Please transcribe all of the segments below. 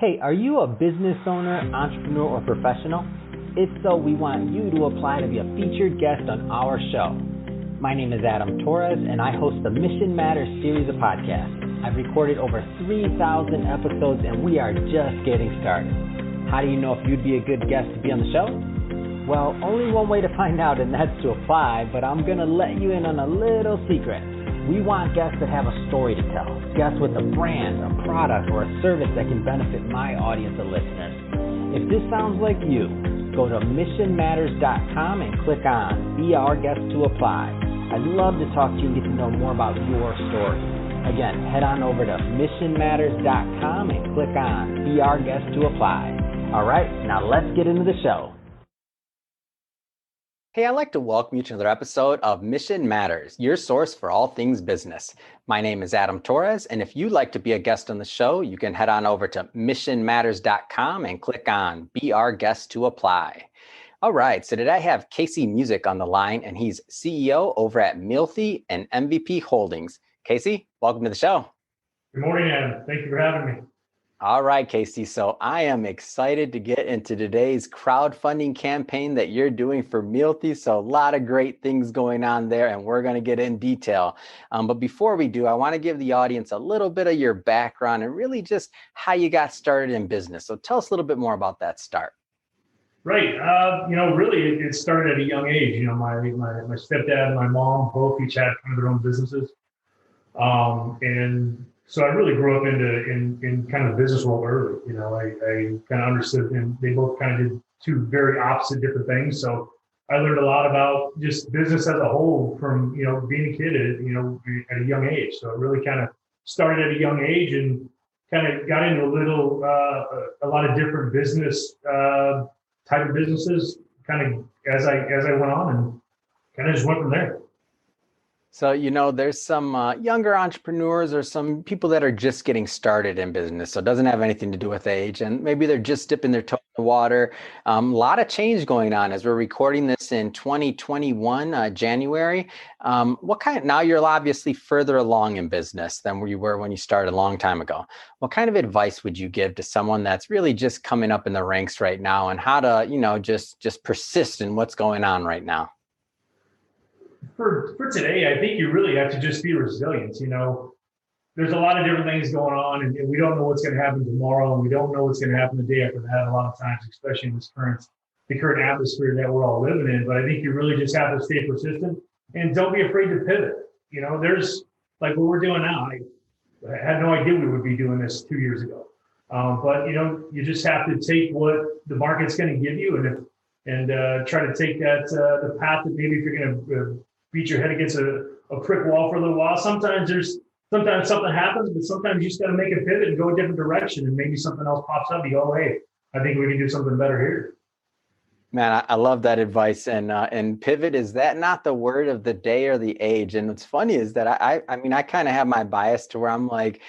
Hey, are you a business owner, entrepreneur, or professional? If so, we want you to apply to be a featured guest on our show. My name is Adam Torres, and I host the Mission Matters series of podcasts. I've recorded over 3,000 episodes, and we are just getting started. How do you know if you'd be a good guest to be on the show? Well, only one way to find out, and that's to apply, but I'm going to let you in on a little secret. We want guests that have a story to tell, guests with a brand, a product, or a service that can benefit my audience of listeners. If this sounds like you, go to missionmatters.com and click on Be Our Guest to Apply. I'd love to talk to you and get to know more about your story. Again, head on over to missionmatters.com and click on Be Our Guest to Apply. All right, now let's get into the show. Hey, I'd like to welcome you to another episode of Mission Matters, your source for all things business. My name is Adam Torres, and if you'd like to be a guest on the show, you can head on over to missionmatters.com and click on Be Our Guest to Apply. All right, so today I have Casey Musick on the line, and he's CEO over at Mealthy and MVP Holdings. Casey, welcome to the show. Good morning, Adam. Thank you for having me. All right, Casey. So I am excited to get into today's crowdfunding campaign that you're doing for Mealthy. So a lot of great things going on there, and we're going to get in detail. But before we do, I want to give the audience a little bit of your background and really just how you got started in business. So tell us a little bit more about that start. Right. Really, it started at a young age. My stepdad and my mom both each had kind of their own businesses. And so I really grew up in kind of the business world early. I kind of understood, and they both kind of did two very opposite different things. So I learned a lot about just business as a whole from, being a kid at a young age. So it really kind of started at a young age and kind of got into a lot of different business type of businesses kind of as I went on, and kind of just went from there. So, there's some younger entrepreneurs or some people that are just getting started in business. So it doesn't have anything to do with age, and maybe they're just dipping their toe in the water. A lot of change going on as we're recording this in 2021, January. Now you're obviously further along in business than where you were when you started a long time ago. What kind of advice would you give to someone that's really just coming up in the ranks right now, and how to, just persist in what's going on right now? For today, I think you really have to just be resilient. There's a lot of different things going on, and we don't know what's going to happen tomorrow, and we don't know what's going to happen the day after that a lot of times, especially in the current atmosphere that we're all living in. But I think you really just have to stay persistent and don't be afraid to pivot. There's like what we're doing now. I had no idea we would be doing this 2 years ago. But you just have to take what the market's going to give you, and try to take that the path that maybe if you're going to beat your head against a brick wall for a little while. Sometimes something happens, but sometimes you just got to make a pivot and go a different direction, and maybe something else pops up. You go, hey, I think we can do something better here. Man, I love that advice. And pivot, is that not the word of the day or the age? And what's funny is that I kind of have my bias to where I'm like,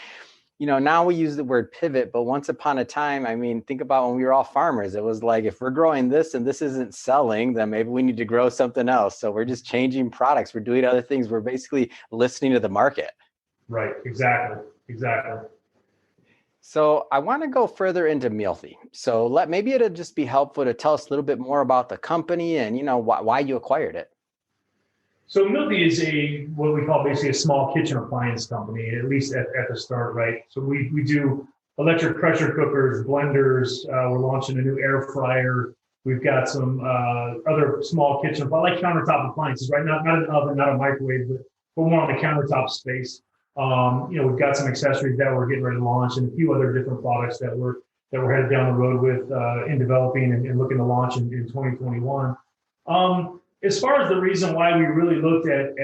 now we use the word pivot, but once upon a time, think about when we were all farmers. It was like, if we're growing this and this isn't selling, then maybe we need to grow something else. So we're just changing products. We're doing other things. We're basically listening to the market. Right. Exactly. So I want to go further into Mealthy. So maybe it'll just be helpful to tell us a little bit more about the company and, why you acquired it. So Mealthy is what we call basically a small kitchen appliance company, at least at the start, right? So we do electric pressure cookers, blenders. We're launching a new air fryer. We've got some other small kitchen, like countertop appliances, right? Not an oven, not a microwave, but more on the countertop space. We've got some accessories that we're getting ready to launch, and a few other different products that we're headed down the road with in developing and looking to launch in 2021. As far as the reason why we really looked at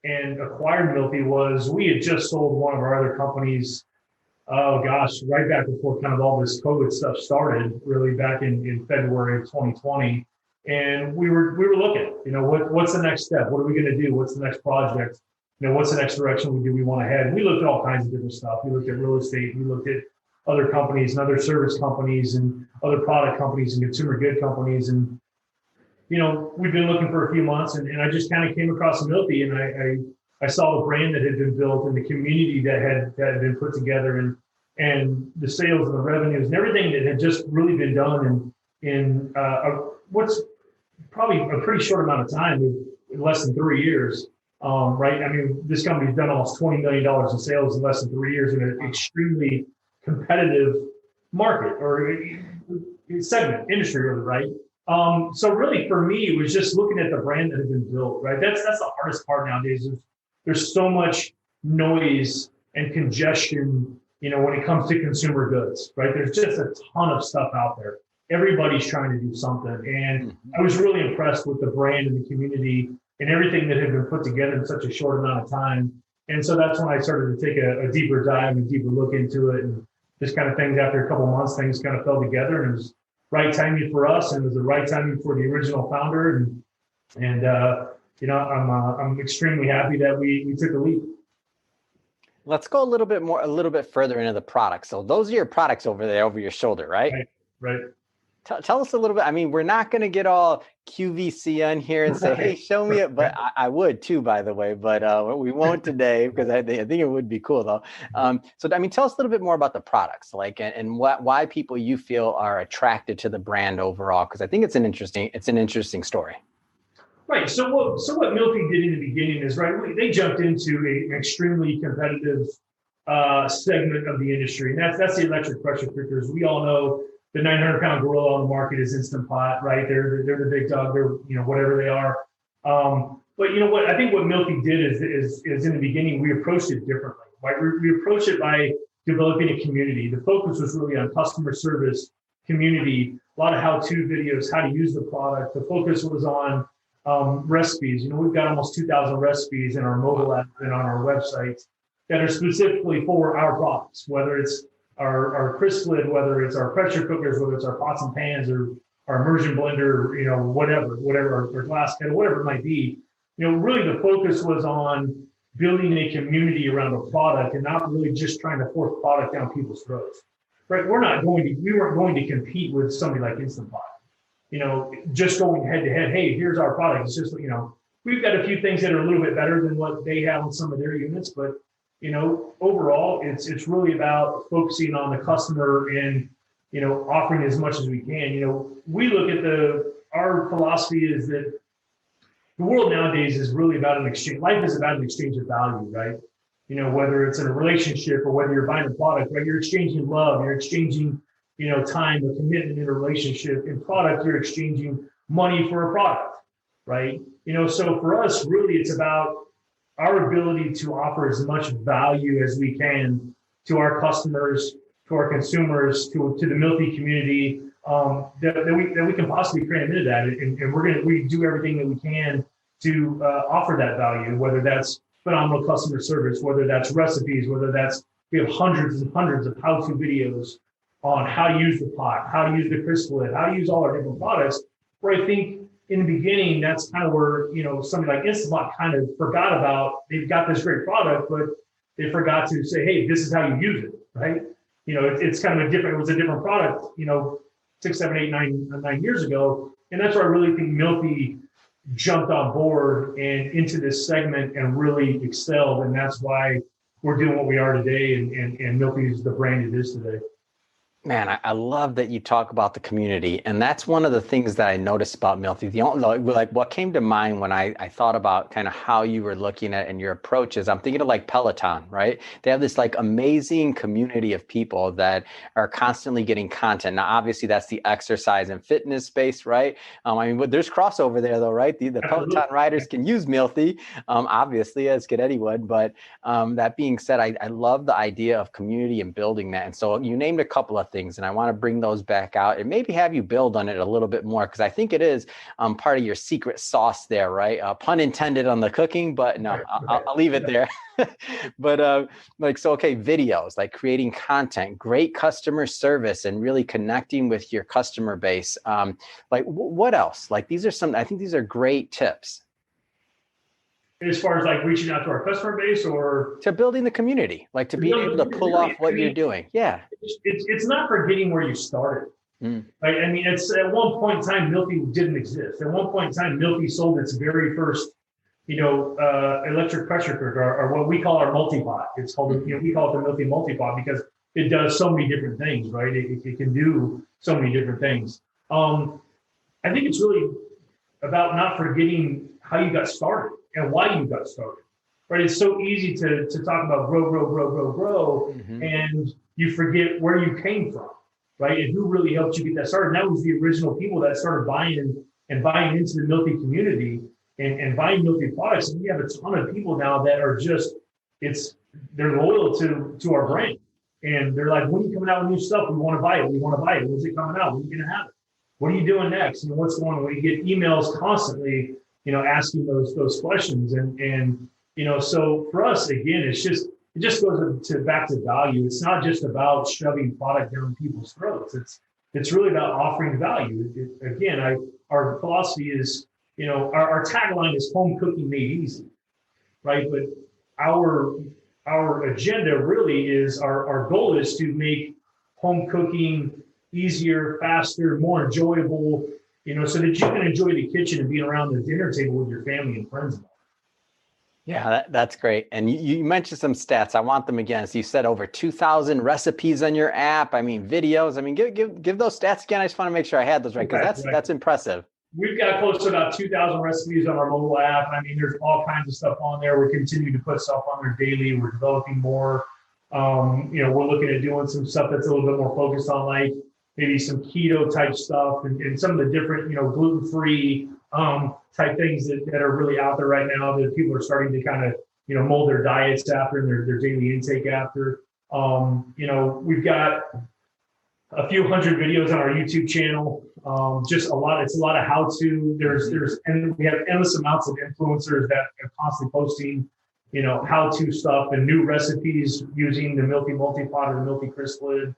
and acquired Mealthy was we had just sold one of our other companies, right back before kind of all this COVID stuff started, really back in February of 2020. And we were looking, what's the next step? What are we going to do? What's the next project? What's the next direction we want to head? And we looked at all kinds of different stuff. We looked at real estate. We looked at other companies and other service companies and other product companies and consumer good companies. And we've been looking for a few months, and I just kind of came across Mealthy, and I saw the brand that had been built and the community that had been put together, and and the sales and the revenues and everything that had just really been done in what's probably a pretty short amount of time, in less than 3 years, right? I mean, this company's done almost $20 million in sales in less than 3 years in an extremely competitive market or segment, industry, really, right? So really for me, it was just looking at the brand that had been built, right? That's the hardest part nowadays. There's so much noise and congestion, when it comes to consumer goods, right? There's just a ton of stuff out there. Everybody's trying to do something. And I was really impressed with the brand and the community and everything that had been put together in such a short amount of time. And so that's when I started to take a deeper dive and deeper look into it. And just kind of things, after a couple of months, things kind of fell together, and it was right timing for us, and it was the right timing for the original founder. And I'm extremely happy that we took a leap. Let's go a little bit further into the products. So those are your products over there over your shoulder, right? Right. Tell us a little bit. I mean, we're not going to get all QVC on here and say, hey, show me it. But I would too, by the way. But we won't today, because I think it would be cool, though. So, I mean, tell us a little bit more about the products, like, and why people you feel are attracted to the brand overall, because I think it's an interesting story. Right. So what Mealthy did in the beginning is, right, they jumped into an extremely competitive segment of the industry, and that's the electric pressure cookers. We all know the 900-pound gorilla on the market is Instant Pot, right? They're the big dog. They're whatever they are. But you know what? I think what Mealthy did is in the beginning we approached it differently. Right? We approached it by developing a community. The focus was really on customer service, community, a lot of how-to videos, how to use the product. The focus was on recipes. We've got almost 2,000 recipes in our mobile app and on our website that are specifically for our products, whether it's our crisp lid, whether it's our pressure cookers, whether it's our pots and pans, or our immersion blender, whatever, our glass kettle, whatever it might be. Really the focus was on building a community around a product and not really just trying to force product down people's throats. Right? We weren't going to compete with somebody like Instant Pot. Just going head to head, hey, here's our product. It's just, we've got a few things that are a little bit better than what they have on some of their units, but overall, it's really about focusing on the customer and, offering as much as we can. We look at our philosophy is that the world nowadays is really about an exchange. Life is about an exchange of value, right? Whether it's in a relationship or whether you're buying a product, right? You're exchanging love, you're exchanging, time, a commitment in a relationship. In product, you're exchanging money for a product, right? So for us, really, it's about our ability to offer as much value as we can to our customers, to our consumers, to the Mealthy community, that we can possibly cram into that. And we do everything that we can to offer that value, whether that's phenomenal customer service, whether that's recipes, we have hundreds and hundreds of how-to videos on how to use the pot, how to use the crisp lid, how to use all our different products, where I think in the beginning, that's kind of where, somebody like Instant Pot kind of forgot about, they've got this great product, but they forgot to say, hey, this is how you use it, right? It's kind of it was a different product, 6, 7, 8, 9 years ago. And that's where I really think Mealthy jumped on board and into this segment and really excelled. And that's why we're doing what we are today. And Mealthy is the brand it is today. Man, I love that you talk about the community. And that's one of the things that I noticed about Mealthy. What came to mind when I thought about kind of how you were looking at and your approach is, I'm thinking of like Peloton, right? They have this like amazing community of people that are constantly getting content. Now, obviously, that's the exercise and fitness space, right? There's crossover there, though, right? The Peloton riders can use Mealthy, obviously, as could anyone. But that being said, I love the idea of community and building that. And so you named a couple of things, and I want to bring those back out and maybe have you build on it a little bit more, because I think it is part of your secret sauce there, right? Pun intended on the cooking, but no, I'll leave it there. But videos, like creating content, great customer service, and really connecting with your customer base. What else? I think these are great tips. As far as like reaching out to our customer base, or to building the community, like to be able to pull off what you're doing. Yeah. It's not forgetting where you started. Right? I mean, it's at one point in time, Mealthy didn't exist. At one point in time, Mealthy sold its very first, electric pressure cooker, or what we call our multi-pot. It's called, we call it the Mealthy multi-pot, because it does so many different things, right? It can do so many different things. I think it's really about not forgetting how you got started and why you got started, right? It's so easy to talk about grow, and you forget where you came from, right? And who really helped you get that started. And that was the original people that started buying into the Mealthy community and buying Mealthy products. And we have a ton of people now that are just, they're loyal to our brand. And they're like, when are you coming out with new stuff? We want to buy it. When's it coming out? When are you going to have it? What are you doing next? And what's going on? We get emails constantly, asking those questions. And so for us, again, it just goes back to value. It's not just about shoving product down people's throats. It's really about offering value. Our philosophy is, our tagline is home cooking made easy, right? But our agenda really is, our goal is to make home cooking easier, faster, more enjoyable, so that you can enjoy the kitchen and being around the dinner table with your family and friends. Yeah, that's great. And you mentioned some stats. I want them again. So you said over 2,000 recipes on your app. I mean, videos. I mean, give those stats again. I just want to make sure I had those right, because that's impressive. We've got close to about 2,000 recipes on our mobile app. I mean, there's all kinds of stuff on there. We're continuing to put stuff on there daily. We're developing more. We're looking at doing some stuff that's a little bit more focused on, like, maybe some keto type stuff and some of the different, gluten-free type things that are really out there right now that people are starting to kind of, mold their diets after and their daily intake after. We've got a few hundred videos on our YouTube channel. It's a lot of how-to. And we have endless amounts of influencers that are constantly posting, how-to stuff and new recipes using the Mealthy multi-pot or the Mealthy crisp lid.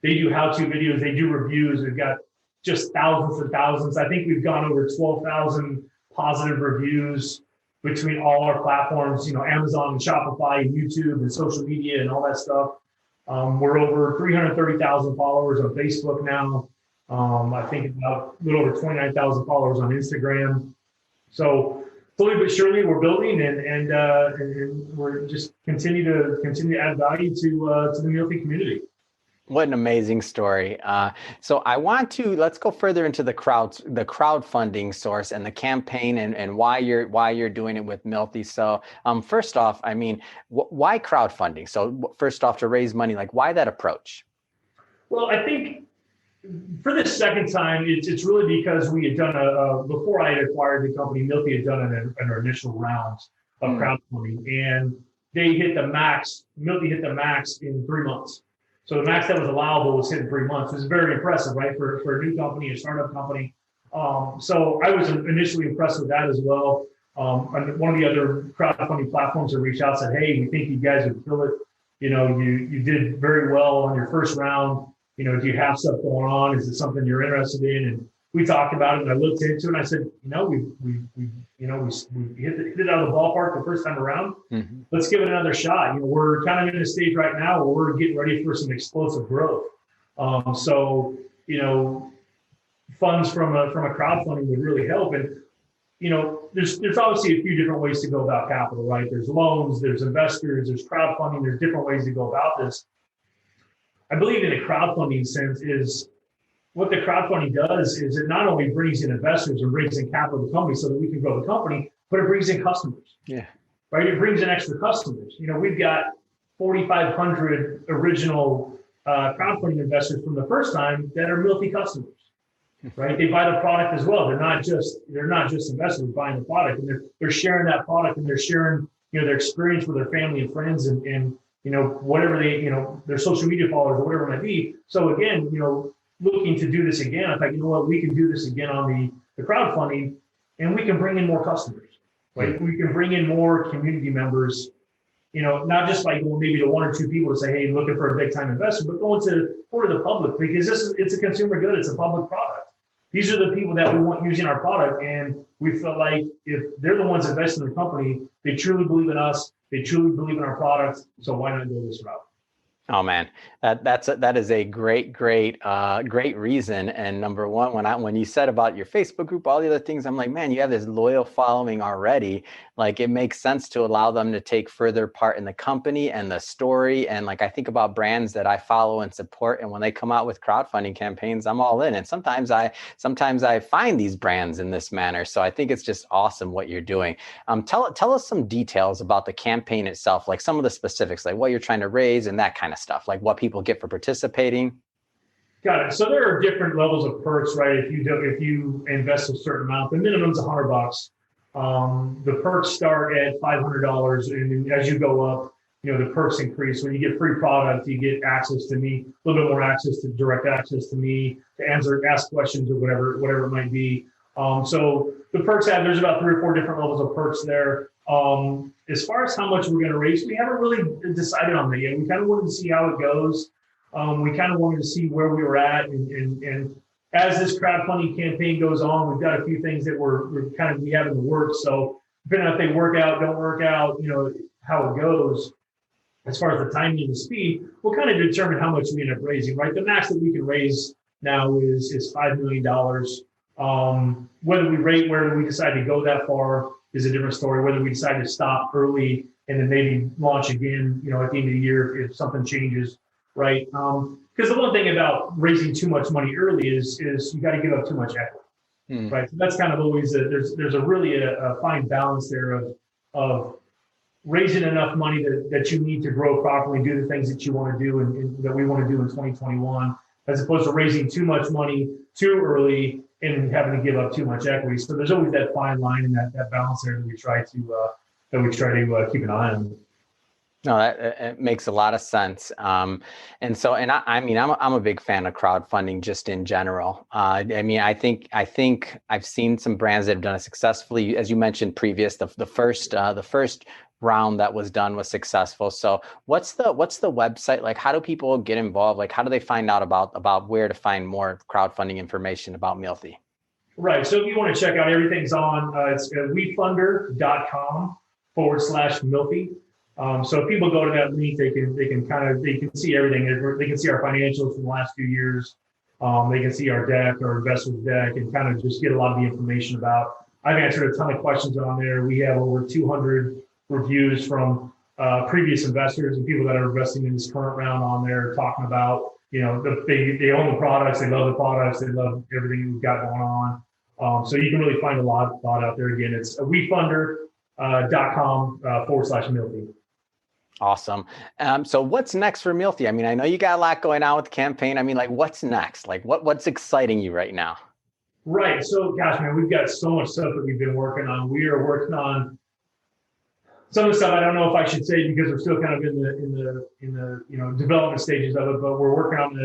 They do how-to videos, they do reviews. We've got just thousands and thousands. I think we've gone over 12,000 positive reviews between all our platforms, Amazon and Shopify and YouTube and social media and all that stuff. We're over 330,000 followers on Facebook now. I think about a little over 29,000 followers on Instagram. So slowly but surely we're building and we're just continue to add value to the Mealthy community. What an amazing story. So let's go further into the crowdfunding source and the campaign and why you're doing it with Mealthy. So first off, I mean, why crowdfunding? So first off, to raise money, like, why that approach? Well, I think for the second time, it's really because we had done before I had acquired the company, Mealthy had done an initial round of crowdfunding, and they hit the max. Mealthy hit the max in 3 months. So the max that was allowable was hit in 3 months. It was very impressive, right, for a new company, a startup company. So I was initially impressed with that as well. And one of the other crowdfunding platforms that reached out said, "Hey, we think you guys would kill it. You did very well on your first round. Do you have stuff going on? Is it something you're interested in?" And we talked about it, and I looked into it, and I said, we hit it out of the ballpark the first time around. Mm-hmm. Let's give it another shot. We're kind of in a stage right now where we're getting ready for some explosive growth. Funds from a crowdfunding would really help. And there's obviously a few different ways to go about capital, right? There's loans, there's investors, there's crowdfunding, there's different ways to go about this. I believe in a crowdfunding sense is what the crowdfunding does is it not only brings in investors and brings in capital to the company so that we can grow the company, but it brings in customers. Yeah. Right? It brings in extra customers. We've got 4,500 original crowdfunding investors from the first time that are Mealthy customers. Right? They buy the product as well. They're not just investors buying the product, and they're sharing that product, and they're sharing their experience with their family and friends and whatever they their social media followers or whatever it might be. So again, looking to do this again, I thought, we can do this again on the crowdfunding, and we can bring in more customers, right? We can bring in more community members, not just by going maybe to one or two people to say, hey, looking for a big time investor, but going to the public, because it's a consumer good, it's a public product. These are the people that we want using our product, and we feel like if they're the ones investing in the company, they truly believe in us, they truly believe in our product, so why not go this route? Oh man, that is a great reason. And number one, when you said about your Facebook group, all the other things, I'm like, man, you have this loyal following already. Like it makes sense to allow them to take further part in the company and the story. And like I think about brands that I follow and support, and when they come out with crowdfunding campaigns, I'm all in. And sometimes I find these brands in this manner. So I think it's just awesome what you're doing. Tell us some details about the campaign itself, like some of the specifics, like what you're trying to raise and that kind of stuff, like what people get for participating. Got it. So there are different levels of perks, right? If you invest a certain amount, the minimum's $100. The perks start at $500, and as you go up, the perks increase. When you get free product, you get access to me, a little bit more access to direct access to me to ask questions or whatever it might be. So the perks there's about 3 or 4 different levels of perks there. As far as how much we're going to raise, we haven't really decided on that yet. We kind of wanted to see how it goes. We kind of wanted to see where we were at. And as this crowdfunding campaign goes on, we've got a few things that we have in the works. So depending on if they work out, don't work out, how it goes. As far as the timing and the speed, we'll kind of determine how much we end up raising, right? The max that we can raise now is $5 million. Whether we decide to go that far is a different story. Whether we decide to stop early and then maybe launch again, at the end of the year if something changes, right? Because the one thing about raising too much money early is you got to give up too much equity, right? So that's kind of always there's a really a fine balance there of raising enough money that you need to grow properly, do the things that you want to do and that we want to do in 2021, as opposed to raising too much money too early and having to give up too much equity. So there's always that fine line and that balance there that we try to keep an eye on. No, it makes a lot of sense. I'm a big fan of crowdfunding just in general. I think I've seen some brands that have done it successfully. As you mentioned previous, the first round that was done was successful. So what's the website? Like, how do people get involved? Like, how do they find out about where to find more crowdfunding information about Mealthy? Right. So if you want to check out, everything's on, it's wefunder.com/Mealthy. So if people go to that link, they can see everything. They can see our financials from the last few years. They can see our deck, our investors deck, and kind of just get a lot of the information about. I've answered a ton of questions on there. We have over 200 reviews from previous investors and people that are investing in this current round on there, talking about, they own the products, they love the products, they love everything we've got going on. So you can really find a lot out there. Again, it's wefunder.com/Mealthy. Awesome. So what's next for Mealthy? I know you got a lot going on with the campaign. What's next? Like what's exciting you right now? Right. So gosh, man, we've got so much stuff that we've been working on. We are working on some of the stuff I don't know if I should say because we're still kind of in the development stages of it, but we're working on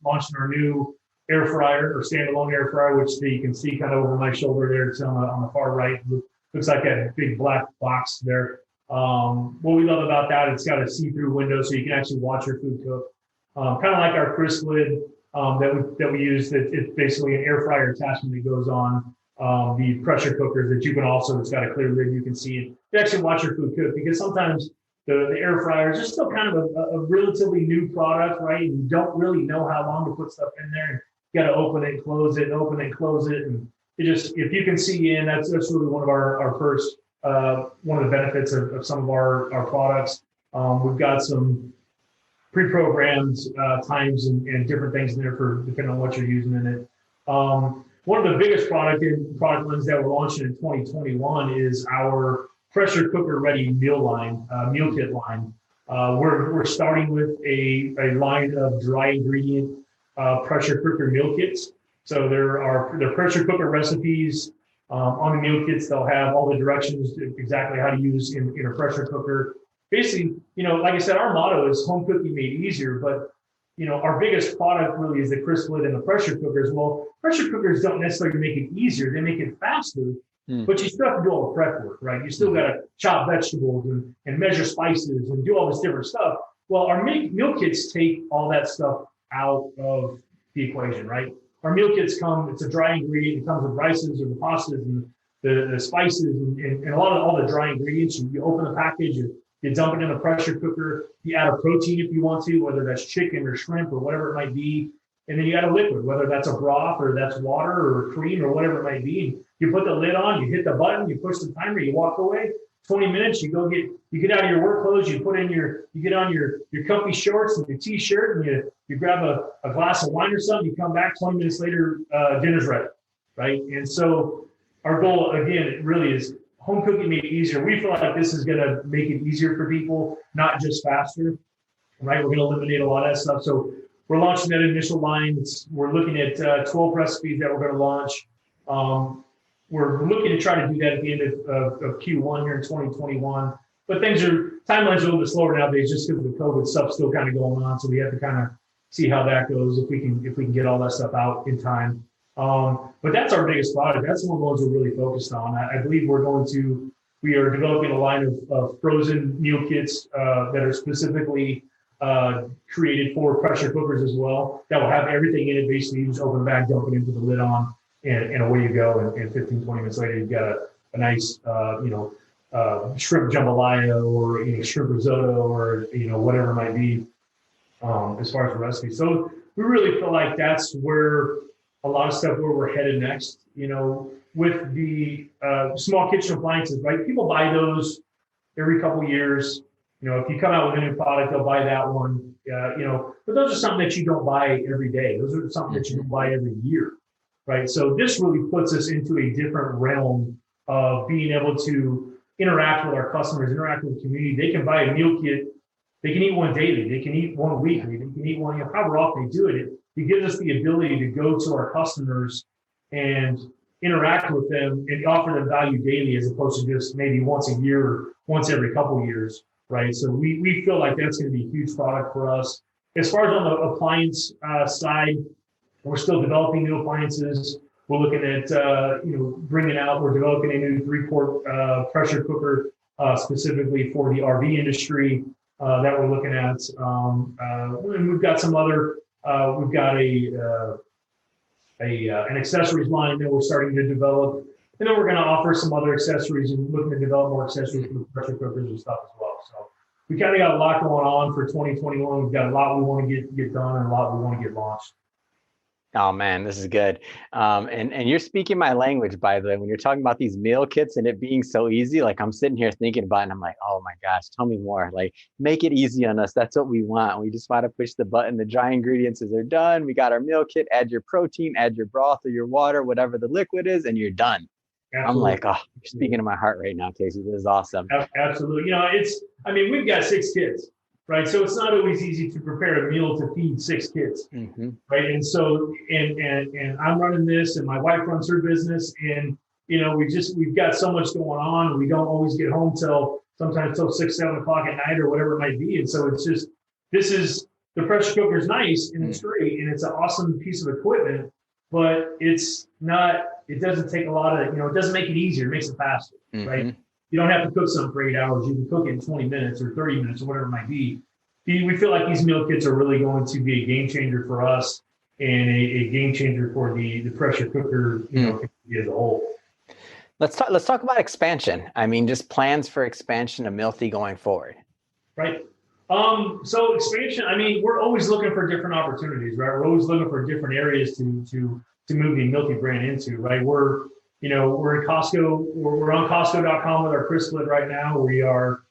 launching our new air fryer or standalone air fryer, which you can see kind of over my shoulder there. It's on the far right. Looks like that big black box there. What we love about that, it's got a see-through window so you can actually watch your food cook. Kind of like our crisp lid that we use. It's basically an air fryer attachment that goes on the pressure cookers that you can also, it's got a clear lid, you can see it. You actually watch your food cook because sometimes the air fryers are still kind of a relatively new product, right? And you don't really know how long to put stuff in there. You got to open it, close it, open it, close it. And if you can see in, that's really one of our first, one of the benefits of some of our products. We've got some pre-programmed times and different things in there for depending on what you're using in it. One of the biggest product lines that we're launching in 2021 is our pressure cooker ready meal kit line. We're starting with a line of dry ingredient pressure cooker meal kits. So they're pressure cooker recipes. On the meal kits, they'll have all the directions to exactly how to use in a pressure cooker. Basically, like I said, our motto is home cooking made easier, but our biggest product really is the crisp lid and the pressure cookers. Well, pressure cookers don't necessarily make it easier; they make it faster. But you still have to do all the prep work, right? You still got to chop vegetables and measure spices and do all this different stuff. Well, our meal kits take all that stuff out of the equation, right? Our meal kits it's a dry ingredient. It comes with rices or the pastas and the spices and a lot of all the dry ingredients. You open the package, You dump it in a pressure cooker. You add a protein if you want to, whether that's chicken or shrimp or whatever it might be. And then you add a liquid, whether that's a broth or that's water or cream or whatever it might be. You put the lid on, you hit the button, you push the timer, you walk away. 20 minutes, you get out of your work clothes, you get on your comfy shorts and your t-shirt, and you grab a glass of wine or something, you come back 20 minutes later, dinner's ready, right? And so our goal, again, it really is home cooking made easier. We feel like this is going to make it easier for people, not just faster, right? We're going to eliminate a lot of that stuff. So we're launching that initial line. We're looking at 12 recipes that we're going to launch. We're looking to try to do that at the end of Q1 here in 2021. But timelines are a little bit slower nowadays just because of the COVID stuff still kind of going on. So we have to kind of see how that goes, if we can get all that stuff out in time. But that's our biggest product. That's one of the ones we're really focused on. I believe we are developing a line of frozen meal kits that are specifically created for pressure cookers as well, that will have everything in it. Basically, you just open the bag, dump it into the lid on, and away you go. And 15, 20 minutes later, you've got a nice, shrimp jambalaya or shrimp risotto or whatever it might be as far as the recipe. So we really feel like that's where a lot of stuff where we're headed next. With the small kitchen appliances, right? People buy those every couple of years. If you come out with a new product, they'll buy that one. But those are something that you don't buy every day. Those are something that you don't buy every year, right? So this really puts us into a different realm of being able to interact with our customers, interact with the community. They can buy a meal kit. They can eat one daily. They can eat one weekly. They can eat one, however often they do it. It gives us the ability to go to our customers and interact with them and offer them value daily, as opposed to just maybe once a year or once every couple of years, right? So we feel like that's going to be a huge product for us. As far as on the appliance side, we're still developing new appliances. We're looking at we're developing a new 3-quart pressure cooker specifically for the RV industry that we're looking at. And we've got some other. We've got an accessories line that we're starting to develop, and then we're going to offer some other accessories and looking to develop more accessories for pressure cookers and stuff as well. So we kind of got a lot going on for 2021. We've got a lot we want to get done and a lot we want to get launched. Oh man, this is good. And you're speaking my language, by the way, when you're talking about these meal kits and it being so easy. Like, I'm sitting here thinking about it and I'm like, oh my gosh, tell me more. Like, make it easy on us. That's what we want. We just want to push the button. The dry ingredients are done. We got our meal kit. Add your protein, add your broth or your water, whatever the liquid is, and you're done. Absolutely. I'm like, oh, you're speaking to my heart right now, Casey. This is awesome. Absolutely. We've got 6 kids. Right. So it's not always easy to prepare a meal to feed 6 kids. Mm-hmm. Right. And so, and I'm running this and my wife runs her business, and, we've got so much going on, and we don't always get home sometimes till 6, 7 o'clock at night or whatever it might be. And so the pressure cooker is nice and it's great and it's an awesome piece of equipment, but it doesn't take a lot of, it doesn't make it easier. It makes it faster. Mm-hmm. Right. You don't have to cook something for 8 hours. You can cook it in 20 minutes or 30 minutes or whatever it might be. We feel like these meal kits are really going to be a game changer for us and a game changer for the pressure cooker, as a whole. Let's talk about expansion. I mean, just plans for expansion of Mealthy going forward. Right. So expansion, we're always looking for different opportunities, right? We're always looking for different areas to move the Mealthy brand into, right? We're in Costco. We're on Costco.com with our crisp lid right now. We are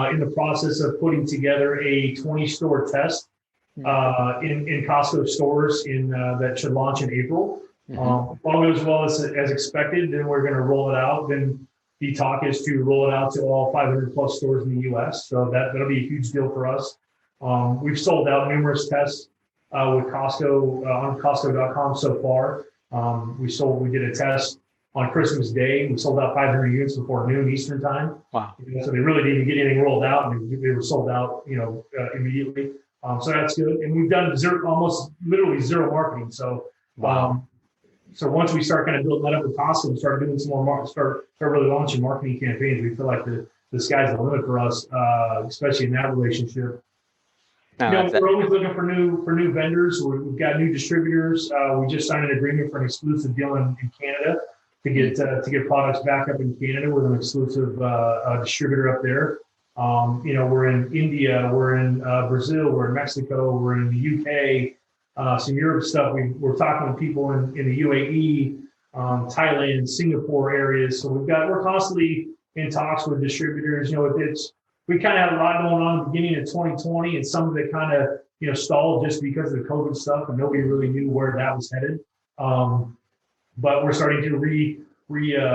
in the process of putting together a 20-store test in Costco stores that should launch in April. Mm-hmm. All goes well as expected, then we're going to roll it out. Then the talk is to roll it out to all 500 plus stores in the U.S. So that'll be a huge deal for us. We've sold out numerous tests with Costco on Costco.com so far. We did a test on Christmas Day. We sold out 500 units before noon Eastern time. Wow. So they really didn't get anything rolled out, and they were sold out, immediately. So that's good. And we've done almost literally zero marketing. So, wow. So once we start kind of building that up with Costco and start doing some more start really launching marketing campaigns, we feel like the sky's the limit for us, especially in that relationship. We're always looking for new vendors. We've got new distributors. We just signed an agreement for an exclusive deal in Canada to get products back up in Canada with an exclusive distributor up there. We're in India, we're in Brazil, we're in Mexico, we're in the UK, some Europe stuff. We're talking to people in the UAE, Thailand, Singapore areas. So we're constantly in talks with distributors. We kind of had a lot going on at the beginning of 2020, and some of it kind of stalled just because of the COVID stuff, and nobody really knew where that was headed. But we're starting to reheat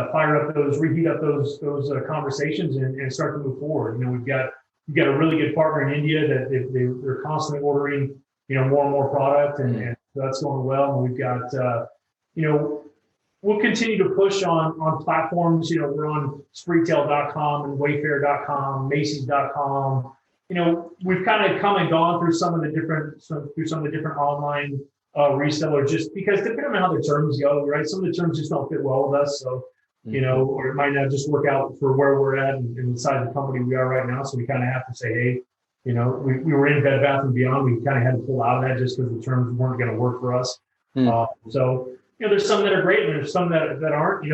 up those conversations and start to move forward. We've got a really good partner in India that they're constantly ordering more and more product, and that's going well. And we've got we'll continue to push on platforms. We're on Spreetail.com and Wayfair.com, Macy's.com. We've kind of come and gone through some of the different online resellers, just because depending on how the terms go, right? Some of the terms just don't fit well with us. So, or it might not just work out for where we're at and the size of the company we are right now. So we kind of have to say, hey, we were in Bed Bath & Beyond. We kind of had to pull out of that just because the terms weren't going to work for us. So, there's some that are great and there's some that aren't.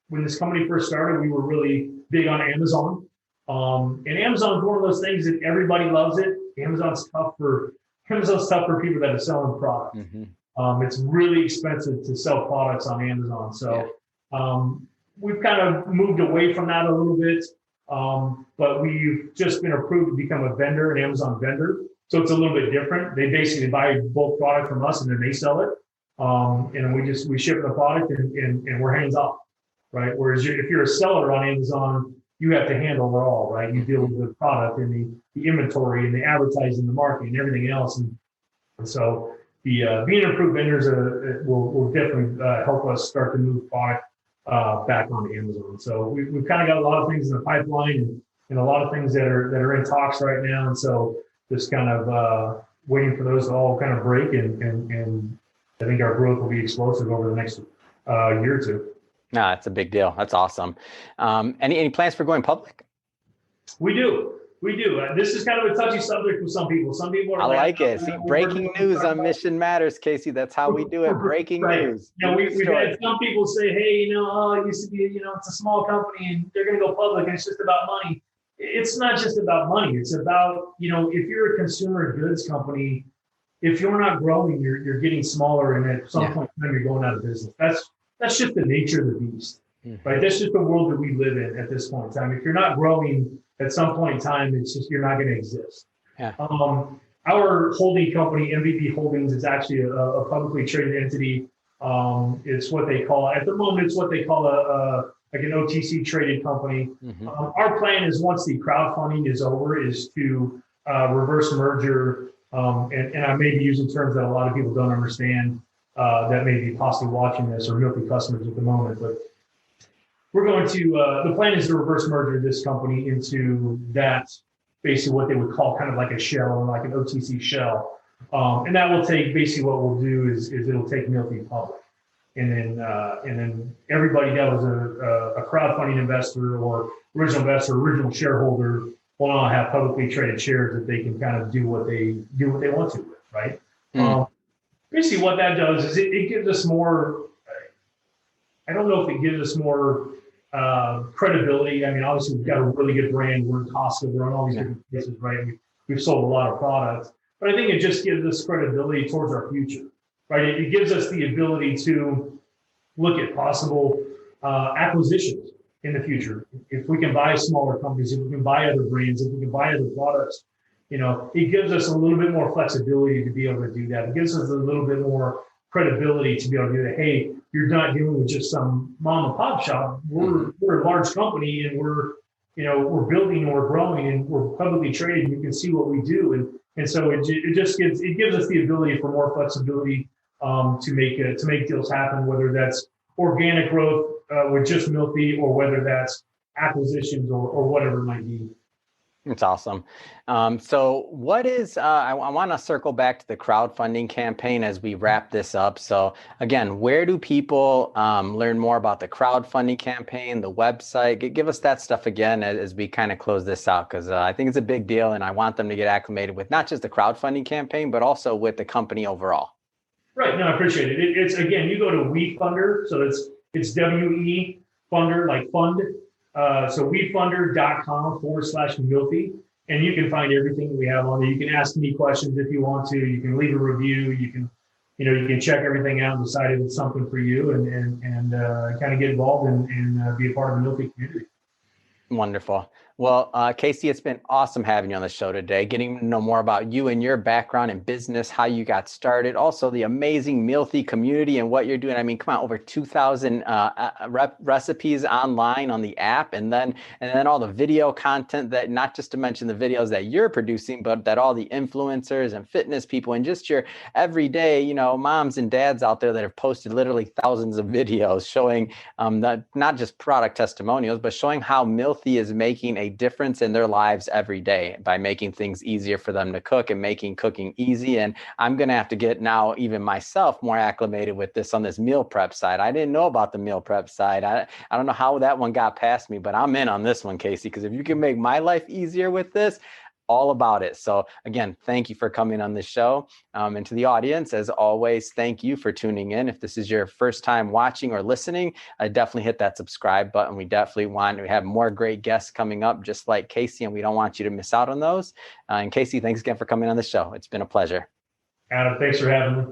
When this company first started, we were really big on Amazon. And Amazon is one of those things that everybody loves it. Amazon's tough for people that are selling products. It's really expensive to sell products on Amazon. So we've kind of moved away from that a little bit. But we've just been approved to become a vendor, an Amazon vendor. So it's a little bit different. They basically buy bulk product from us and then they sell it. And we ship the product and we're hands off, right? Whereas if you're a seller on Amazon, you have to handle it all, right? You deal with the product and the inventory and the advertising, the marketing, and everything else. And so being approved vendors will definitely help us start to move product back on Amazon. So we've kind of got a lot of things in the pipeline and a lot of things that are in talks right now. And so just kind of waiting for those to all kind of break, and I think our growth will be explosive over the next year or two. No, it's a big deal. That's awesome. Any plans for going public? We do. This is kind of a touchy subject for some people. Some people are I like it. See, breaking news on Mission Matters, Casey. That's how we do it. Breaking news. We've had some people say, hey, it used to be, it's a small company and they're going to go public and it's just about money. It's not just about money. It's about, if you're a consumer goods company, if you're not growing, you're getting smaller, and at some point in time you're going out of business. That's just the nature of the beast, right? That's just the world that we live in at this point in time. If you're not growing, at some point in time, it's just you're not going to exist. Yeah. Our holding company, MVP Holdings, is actually a publicly traded entity. It's what they call an OTC traded company. Our plan is, once the crowdfunding is over, is to reverse merger. And I may be using terms that a lot of people don't understand, that may be possibly watching this or Mealthy customers at the moment. But we're going to, the plan is to reverse merger this company into that, basically what they would call kind of like a shell, or like an OTC shell. And that will take, basically what we'll do is it'll take Mealthy public. And then everybody that was a crowdfunding investor or original shareholder will now have publicly traded shares that they can kind of do what they want to with, right? Basically what that does is it gives us more, I don't know if it gives us more credibility. I mean, obviously we've got a really good brand. We're in Costco, we're on all these different places, right? We've sold a lot of products, but I think it just gives us credibility towards our future, right? It gives us the ability to look at possible acquisitions in the future. If we can buy smaller companies, if we can buy other brands, if we can buy other products, it gives us a little bit more flexibility to be able to do that. It gives us a little bit more credibility to be able to do that. Hey, you're not dealing with just some mom and pop shop. We're a large company, and we're building and we're growing and we're publicly traded. You can see what we do, and so it gives us the ability for more flexibility to make deals happen, whether that's organic growth with just Mealthy, or whether that's acquisitions or whatever it might be. It's awesome. So what is, I want to circle back to the crowdfunding campaign as we wrap this up. So again, where do people learn more about the crowdfunding campaign, the website? Give us that stuff again as we kind of close this out, because I think it's a big deal and I want them to get acclimated with not just the crowdfunding campaign, but also with the company overall. Right. No, I appreciate it. It's again, you go to WeFunder. So it's WE Funder, like fund, So wefunder.com/Mealthy. And you can find everything that we have on there. You can ask me questions if you want to. You can leave a review. You can check everything out and decide if it's something for you, and kind of get involved and be a part of the Mealthy community. Wonderful. Well, Casey, it's been awesome having you on the show today, getting to know more about you and your background in business, how you got started, also the amazing Mealthy community and what you're doing. I mean, come on, over 2,000 recipes online on the app, and then all the video content that, not just to mention the videos that you're producing, but that all the influencers and fitness people and just your everyday, moms and dads out there that have posted literally thousands of videos showing not just product testimonials, but showing how Mealthy is making a difference in their lives every day by making things easier for them to cook and making cooking easy. And I'm going to have to get now even myself more acclimated with this on this meal prep side. I didn't know about the meal prep side. I don't know how that one got past me, but I'm in on this one, Casey, because if you can make my life easier with this, all about it. So again, thank you for coming on this show. And to the audience, as always, thank you for tuning in. If this is your first time watching or listening, definitely hit that subscribe button. We definitely want to have more great guests coming up, just like Casey, and we don't want you to miss out on those. And Casey, thanks again for coming on the show. It's been a pleasure. Adam, thanks for having me.